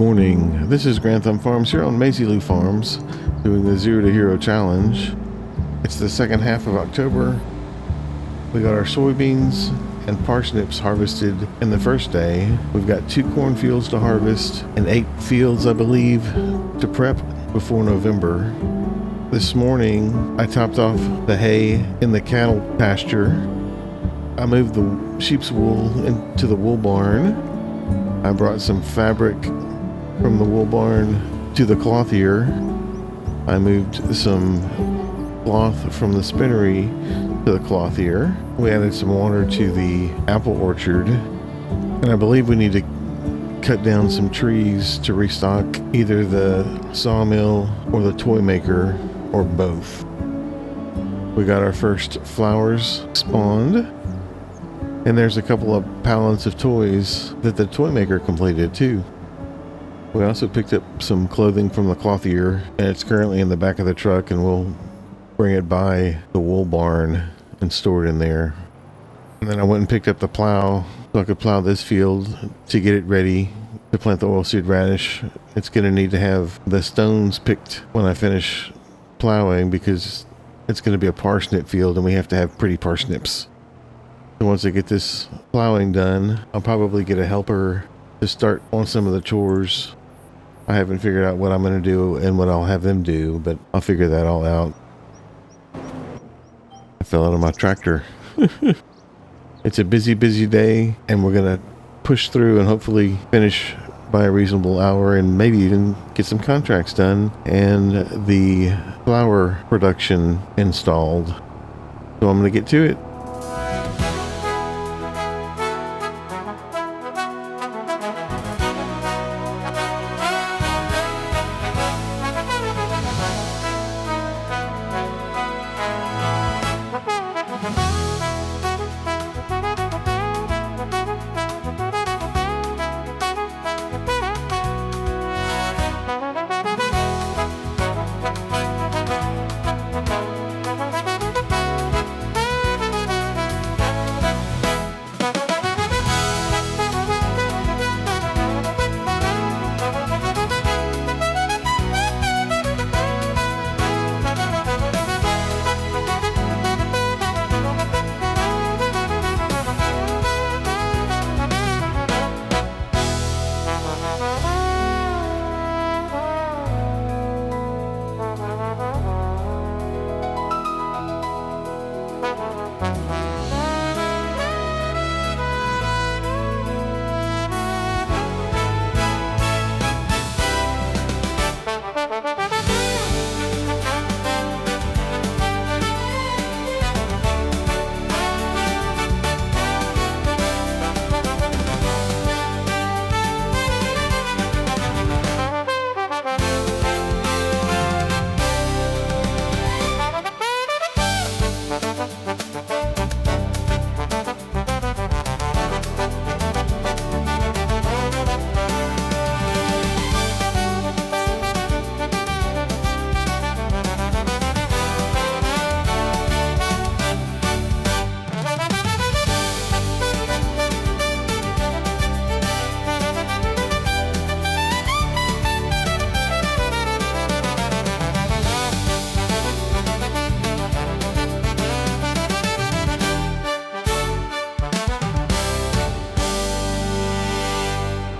morning. This is Grandthumb Farms here on Maizy Lou Farms doing the Zero to Hero Challenge. It's the second half of October. We got our soybeans and parsnips harvested in the first day. We've got 2 cornfields to harvest and 8 fields, I believe, to prep before November. This morning, I topped off the hay in the cattle pasture. I moved the sheep's wool into the wool barn. I brought some fabric from the wool barn to the clothier. I moved some cloth from the spinnery to the clothier. We added some water to the apple orchard. And I believe we need to cut down some trees to restock either the sawmill or the toy maker or both. We got our first flowers spawned. And there's a couple of pallets of toys that the toy maker completed too. We also picked up some clothing from the clothier, and it's currently in the back of the truck, and we'll bring it by the wool barn and store it in there. And then I went and picked up the plow so I could plow this field to get it ready to plant the oilseed radish. It's going to need to have the stones picked when I finish plowing because it's going to be a parsnip field and we have to have pretty parsnips. So once I get this plowing done, I'll probably get a helper to start on some of the chores. I haven't figured out what I'm going to do and what I'll have them do, but I'll figure that all out. I fell out of my tractor. It's a busy day, and we're going to push through and hopefully finish by a reasonable hour and maybe even get some contracts done and the flower production installed. So I'm going to get to it.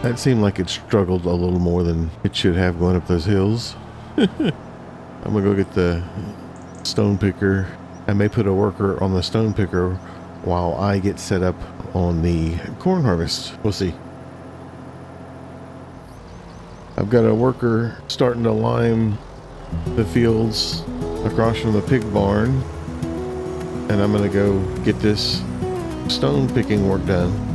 That seemed like it struggled a little more than it should have going up those hills. I'm gonna go get the stone picker. I may put a worker on the stone picker while I get set up on the corn harvest. We'll see. I've got a worker starting to lime the fields across from the pig barn, and I'm gonna go get this stone picking work done.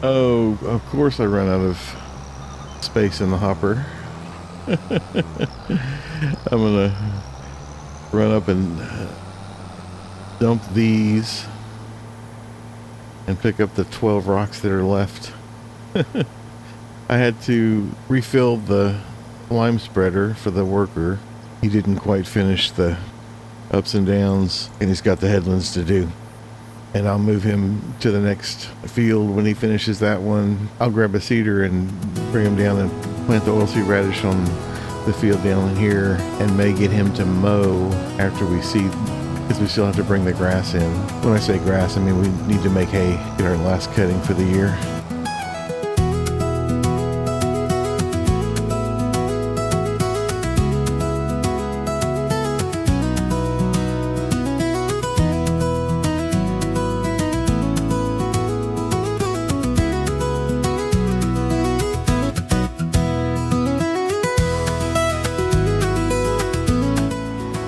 Oh, of course I run out of space in the hopper. I'm gonna run up and dump these and pick up the 12 rocks that are left. I had to refill the lime spreader for the worker. He didn't quite finish the ups and downs, and he's got the headlands to do. And I'll move him to the next field when he finishes that one. I'll grab a seeder and bring him down and plant the oilseed radish on the field down in here, and may get him to mow after we seed, because we still have to bring the grass in. When I say grass, I mean we need to make hay, get our last cutting for the year.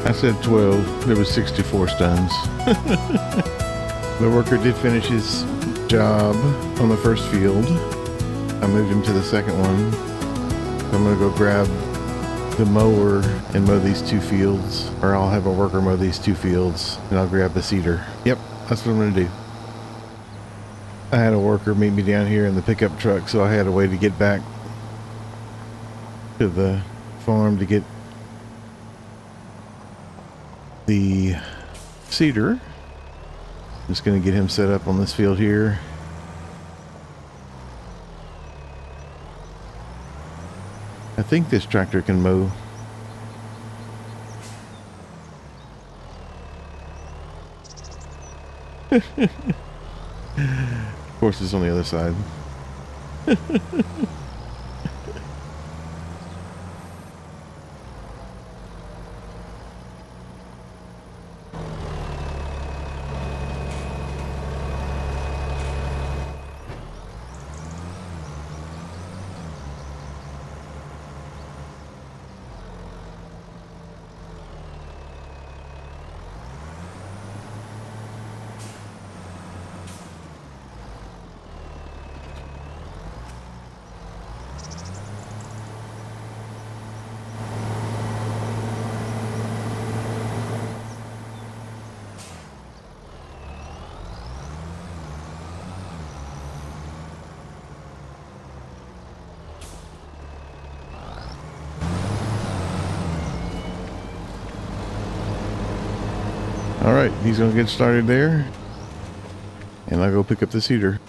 I said 12, there was 64 stones. The worker did finish his job on the first field. I moved him to the second one. I'm gonna go grab the mower and mow these 2 fields, or I'll have a worker mow these 2 fields, and I'll grab the seeder. Yep, that's what I'm gonna do. I had a worker meet me down here in the pickup truck, so I had a way to get back to the farm to get the seeder. Just going to get him set up on this field here. I think this tractor can mow. Of course, it's on the other side. All right, he's gonna get started there, and I'll go pick up the seeder.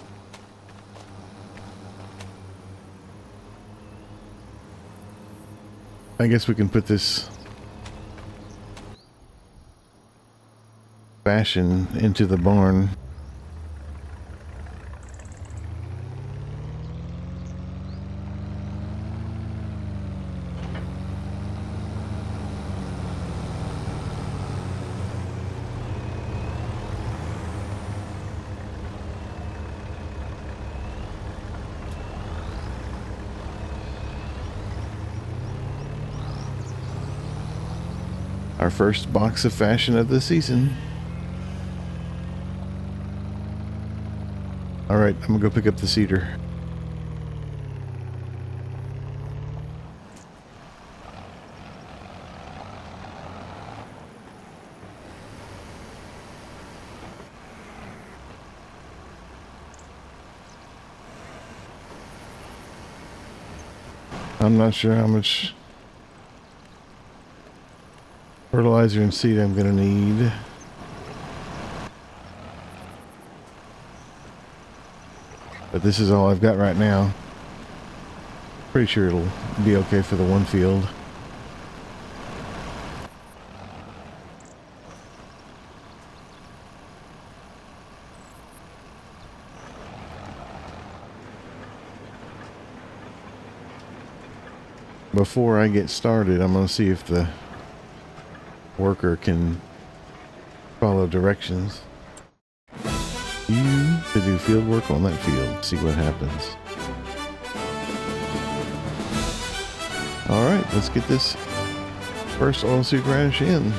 I guess we can put this fashion into the barn. Our first box of fashion of the season. All right, I'm gonna go pick up the seeder. I'm not sure how much fertilizer and seed I'm gonna need. But this is all I've got right now. Pretty sure it'll be okay for the one field. Before I get started, I'm gonna see if the worker can follow directions. You to do field work on that field. See what happens. All right, let's get this first oilseed radish in.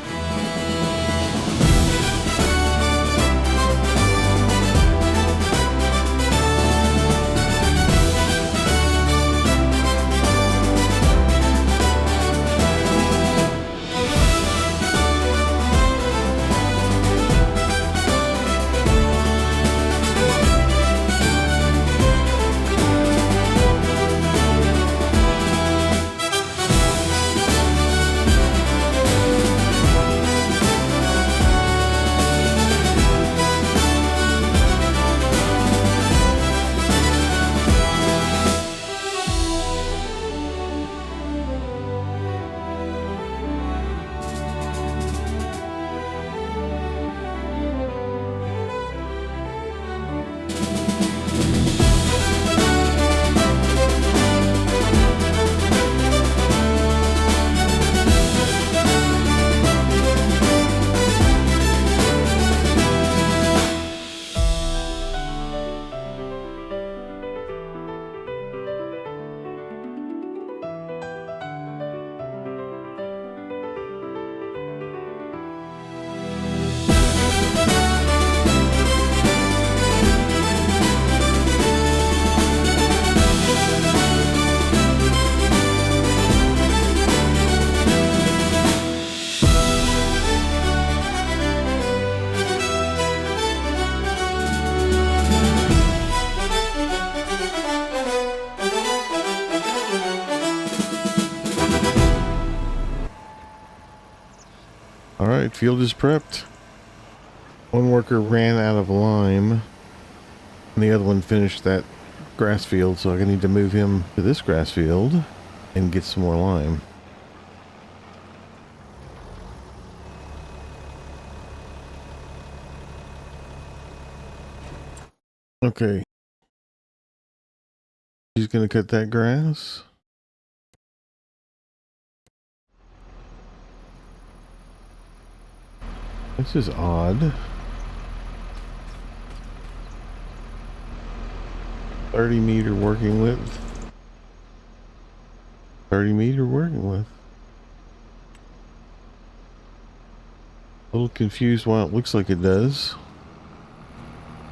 Alright, field is prepped. One worker ran out of lime, and the other one finished that grass field, so I need to move him to this grass field and get some more lime. Okay. He's gonna cut that grass. This is odd. 30-meter working width. 30-meter working width. A little confused why it looks like it does.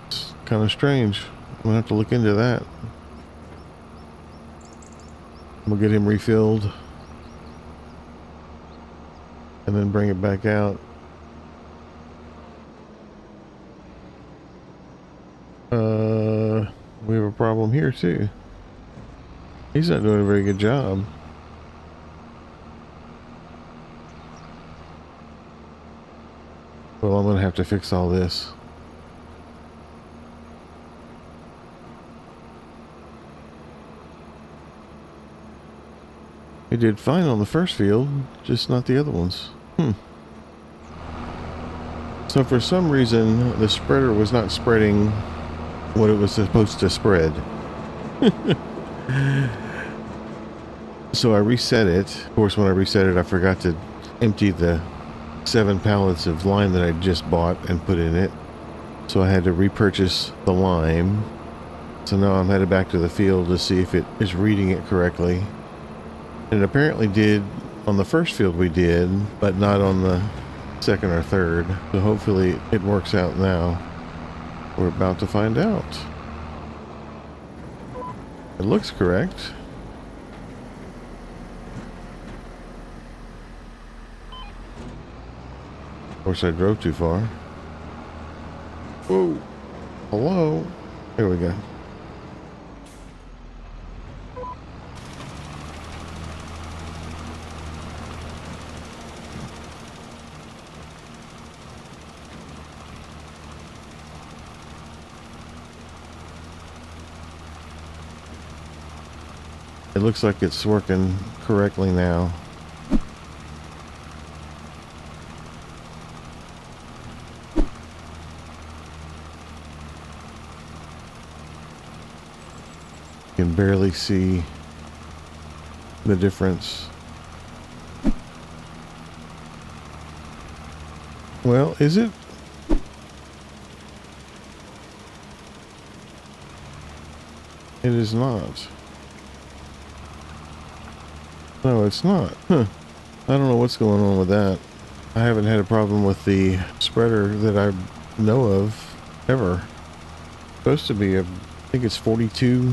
It's kind of strange. I'm gonna have to look into that. We'll get him refilled and then bring it back out. We have a problem here too. He's not doing a very good job. Well, I'm gonna have to fix all this. He did fine on the first field, just not the other ones. So for some reason, the spreader was not spreading what it was supposed to spread. So I reset it. Of course, when I reset it, I forgot to empty the 7 pallets of lime that I just bought and put in it. So I had to repurchase the lime. So now I'm headed back to the field to see if it is reading it correctly. And it apparently did on the first field we did, but not on the second or third. So hopefully it works out now. We're about to find out. It looks correct. Of course, I drove too far. Whoa. Hello. Here we go. It looks like it's working correctly now. You can barely see the difference. Well, is it? It is not. No, it's not. Huh. I don't know what's going on with that. I haven't had a problem with the spreader that I know of ever. It's supposed to be I think it's 42.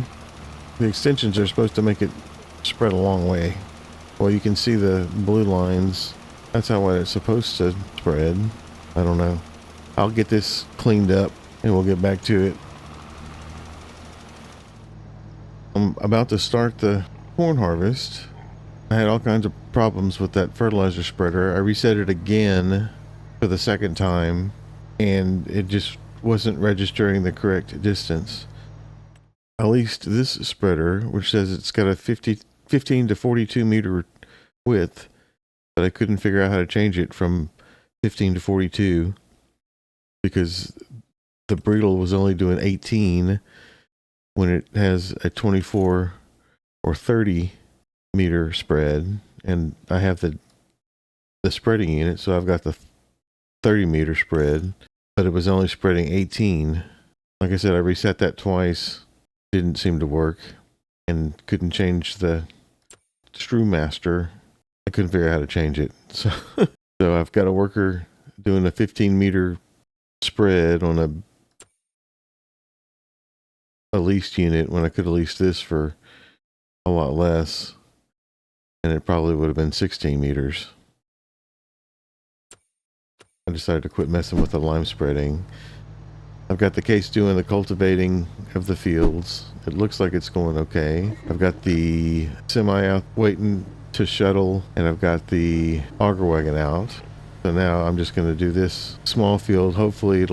The extensions are supposed to make it spread a long way. Well, you can see the blue lines. That's how it's supposed to spread. I don't know. I'll get this cleaned up and we'll get back to it. I'm about to start the corn harvest. I had all kinds of problems with that fertilizer spreader. I reset it again for the second time and it just wasn't registering the correct distance. At least this spreader, which says it's got a 15 to 42 meter width, but I couldn't figure out how to change it from 15 to 42 because the Bredal was only doing 18 when it has a 24 or 30 meter spread, and I have the spreading unit, so I've got the 30 meter spread, but it was only spreading 18. Like I said, I reset that twice, didn't seem to work, and couldn't change the Screwmaster. I couldn't figure out how to change it, so so I've got a worker doing a 15 meter spread on a leased unit when I could have leased this for a lot less. And it probably would have been 16 meters. I decided to quit messing with the lime spreading. I've got the case doing the cultivating of the fields. It looks like it's going okay. I've got the semi out waiting to shuttle, and I've got the auger wagon out. So now I'm just going to do this small field. Hopefully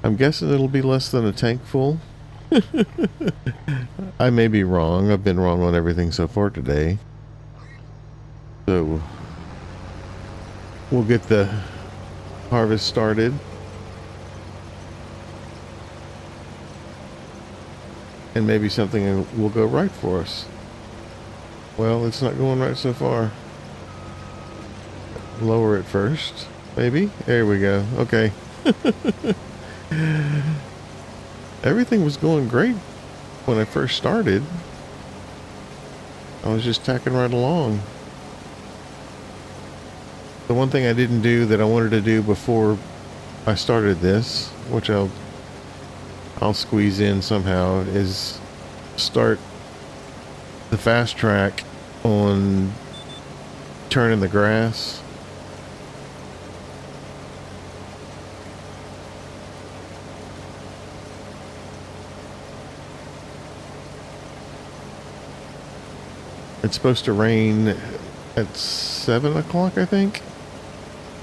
I'm guessing it'll be less than a tank full. I may be wrong. I've been wrong on everything so far today. So we'll get the harvest started. And maybe something will go right for us. Well, it's not going right so far. Lower it first, maybe. There we go. Okay. Everything was going great when I first started. I was just tacking right along. The one thing I didn't do that I wanted to do before I started this, which I'll squeeze in somehow, is start the fast track on turning the grass. It's supposed to rain at 7 o'clock, I think.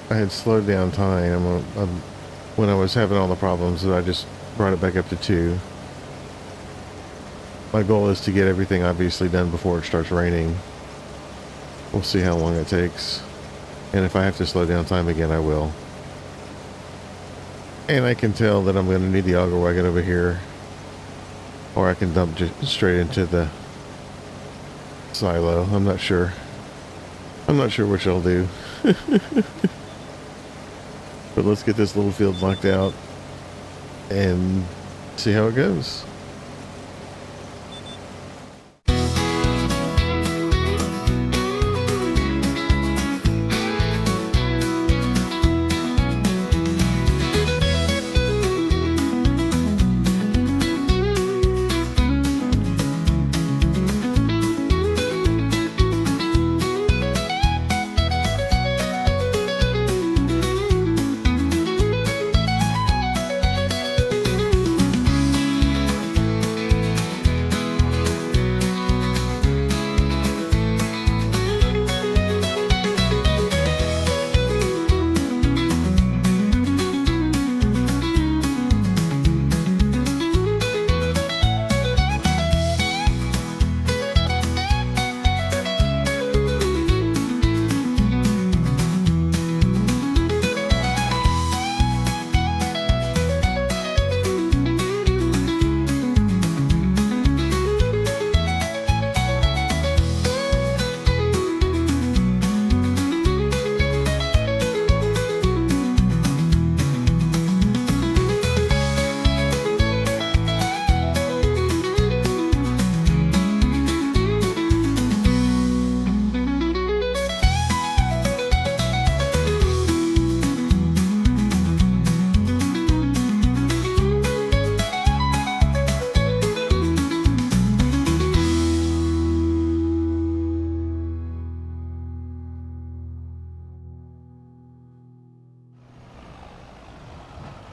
I had slowed down time when I was having all the problems, so I just brought it back up to 2. My goal is to get everything obviously done before it starts raining. We'll see how long it takes. And if I have to slow down time again, I will. And I can tell that I'm going to need the auger wagon over here. Or I can dump just straight into the silo. I'm not sure. I'm not sure which I'll do. But let's get this little field knocked out and see how it goes.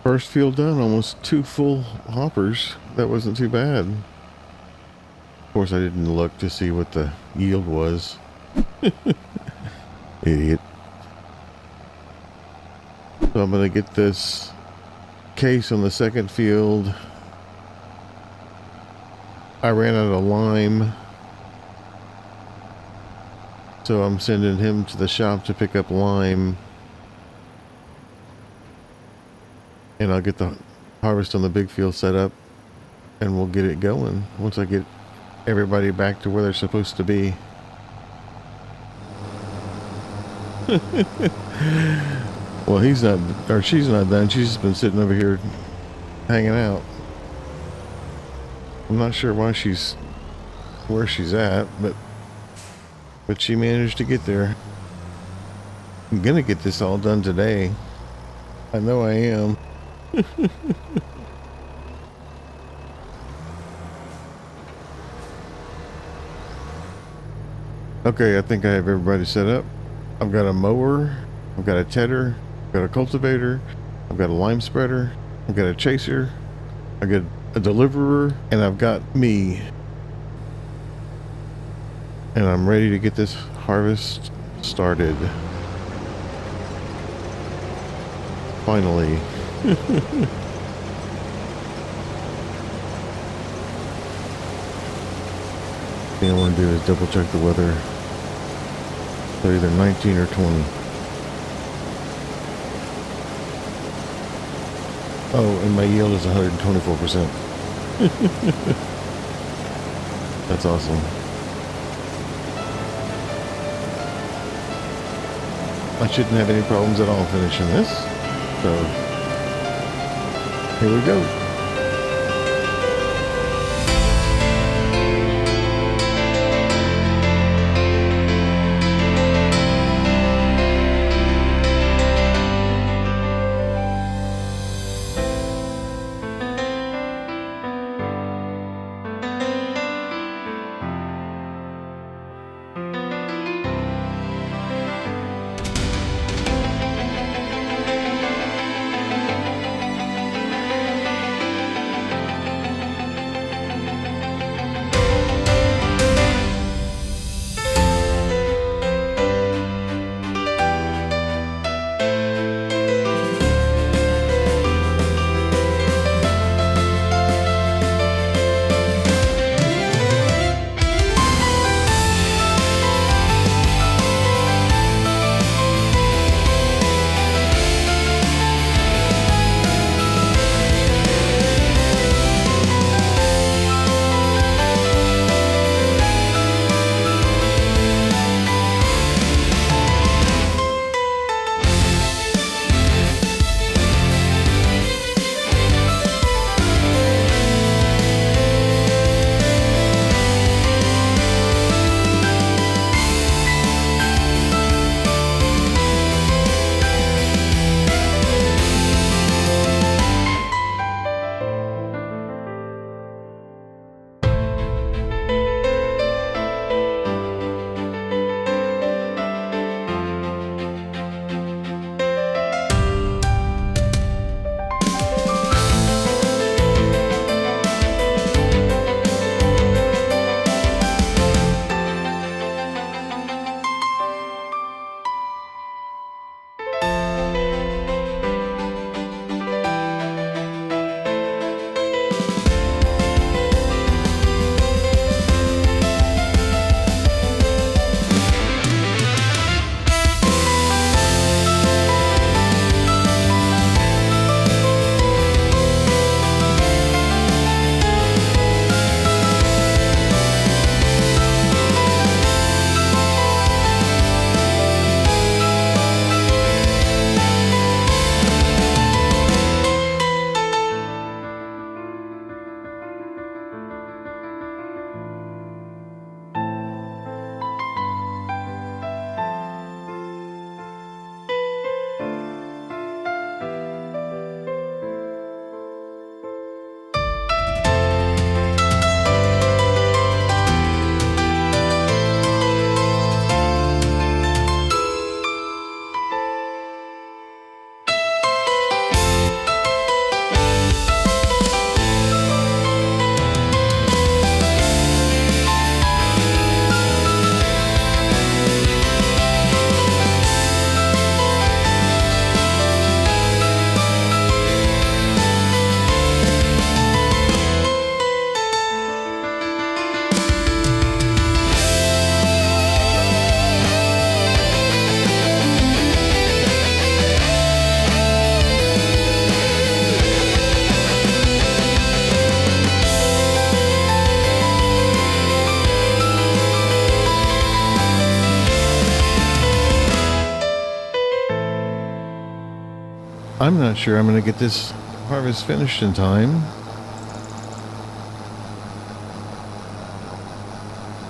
First field done, almost 2 full hoppers. That wasn't too bad. Of course, I didn't look to see what the yield was. Idiot. So I'm going to get this case on the second field. I ran out of lime, so I'm sending him to the shop to pick up lime. And I'll get the harvest on the big field set up, and we'll get it going once I get everybody back to where they're supposed to be. Well, he's not, or she's not done. She's just been sitting over here hanging out. I'm not sure why she's where she's at, but she managed to get there. I'm gonna get this all done today. I know I am. Okay, I think I have everybody set up. I've got a mower, I've got a tedder, I've got a cultivator, I've got a lime spreader, I've got a chaser, I've got a deliverer, and I've got me. And I'm ready to get this harvest started. Finally. Thing I want to do is double check the weather. So either 19 or 20. Oh, and my yield is 124%. That's awesome. I shouldn't have any problems at all finishing this. So, here we go. I'm not sure I'm going to get this harvest finished in time.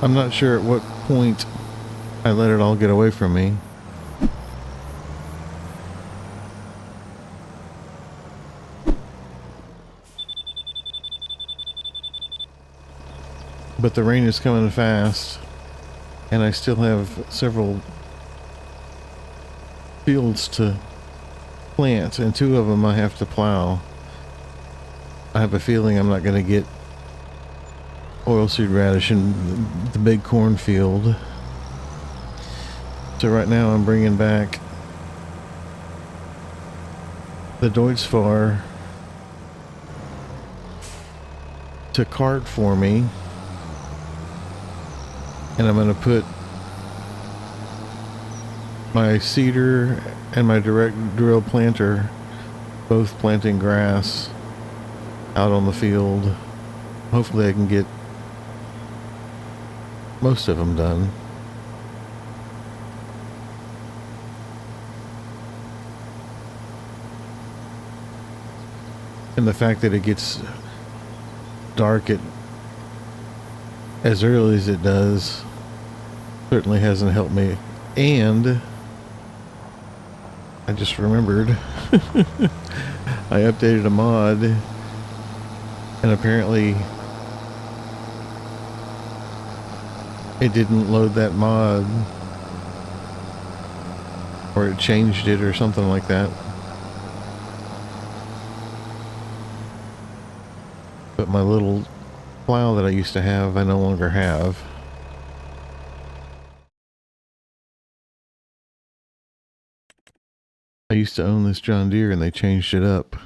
I'm not sure at what point I let it all get away from me. But the rain is coming fast, and I still have several fields to plant, and 2 of them I have to plow. I have a feeling I'm not going to get oilseed radish in the big cornfield. So right now I'm bringing back the Deutz to cart for me, and I'm going to put my seeder and my direct drill planter both planting grass out on the field. Hopefully I can get most of them done. And the fact that it gets dark as early as it does certainly hasn't helped me. And I just remembered I updated a mod, and apparently it didn't load that mod, or it changed it or something like that. But my little plow that I used to have, I no longer have. I used to own this John Deere and they changed it up.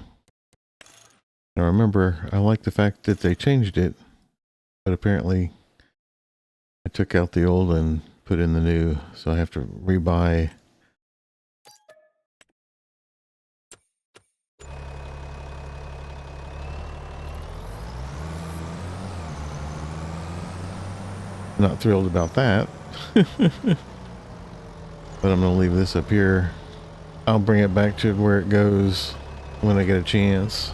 I remember I like the fact that they changed it, but apparently I took out the old and put in the new, so I have to rebuy. Not thrilled about that. But I'm going to leave this up here. I'll bring it back to where it goes when I get a chance.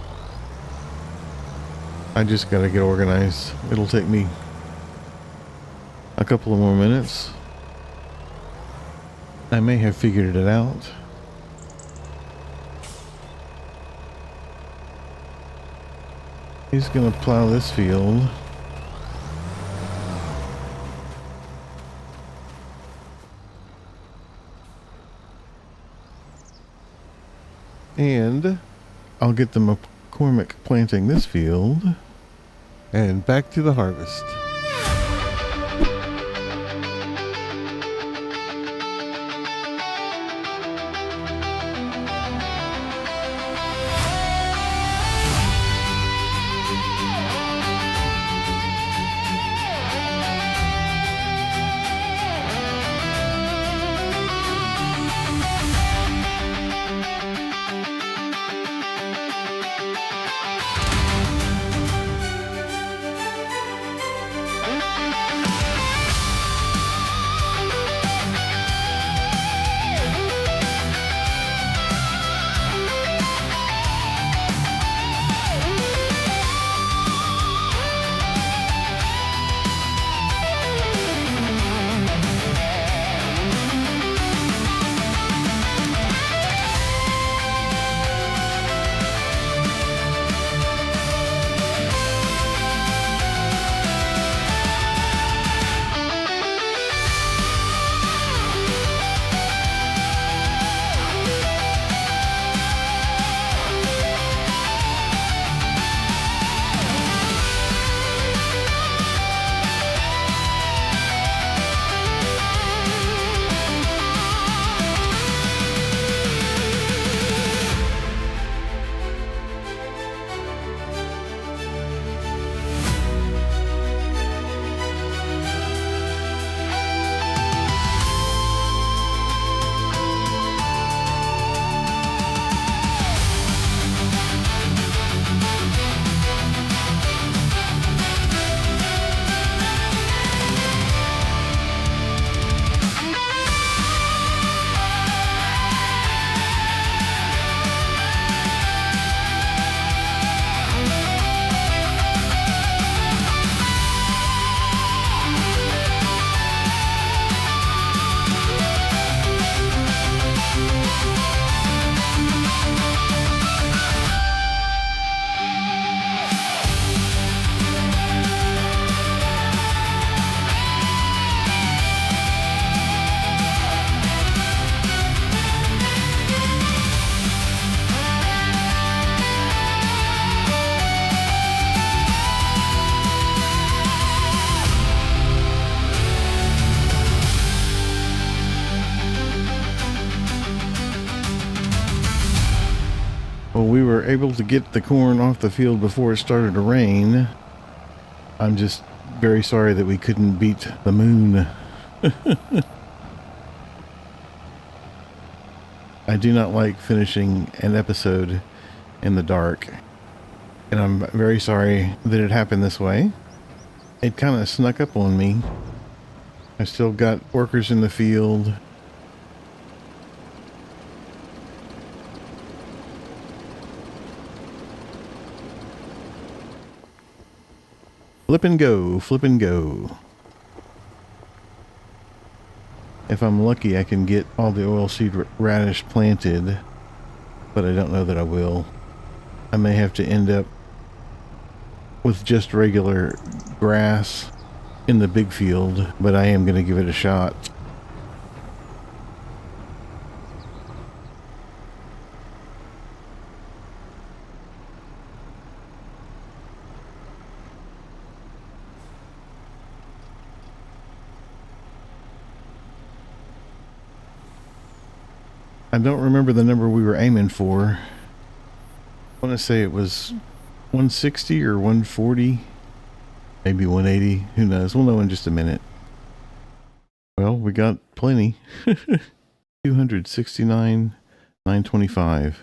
I just got to get organized. It'll take me a couple of more minutes. I may have figured it out. He's going to plow this field. And I'll get the McCormick planting this field. And back to the harvest. we were able to get the corn off the field before it started to rain. I'm just very sorry that we couldn't beat the moon. I do not like finishing an episode in the dark, and I'm very sorry that it happened this way. It kind of snuck up on me. I still got workers in the field. Flip and go, flip and go. If I'm lucky, I can get all the oilseed radish planted, but I don't know that I will. I may have to end up with just regular grass in the big field, but I am going to give it a shot. I don't remember the number we were aiming for. I want to say it was 160 or 140, maybe 180. Who knows? We'll know in just a minute. Well, we got plenty. 269, 925.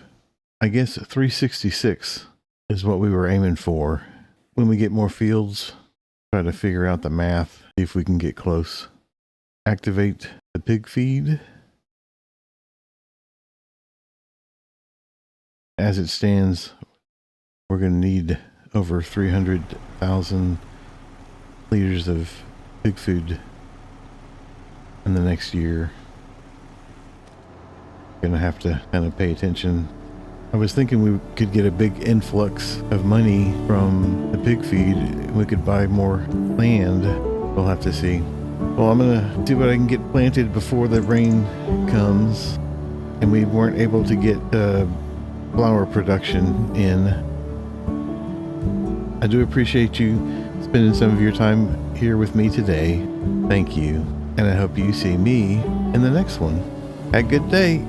I guess 366 is what we were aiming for. When we get more fields, try to figure out the math, see if we can get close. Activate the pig feed. As it stands, we're going to need over 300,000 liters of pig food in the next year. Going to have to kind of pay attention. I was thinking we could get a big influx of money from the pig feed. We could buy more land. We'll have to see. Well, I'm going to see what I can get planted before the rain comes. And we weren't able to get flower production in. I do appreciate you spending some of your time here with me today. Thank you. And I hope you see me in the next one. Have a good day.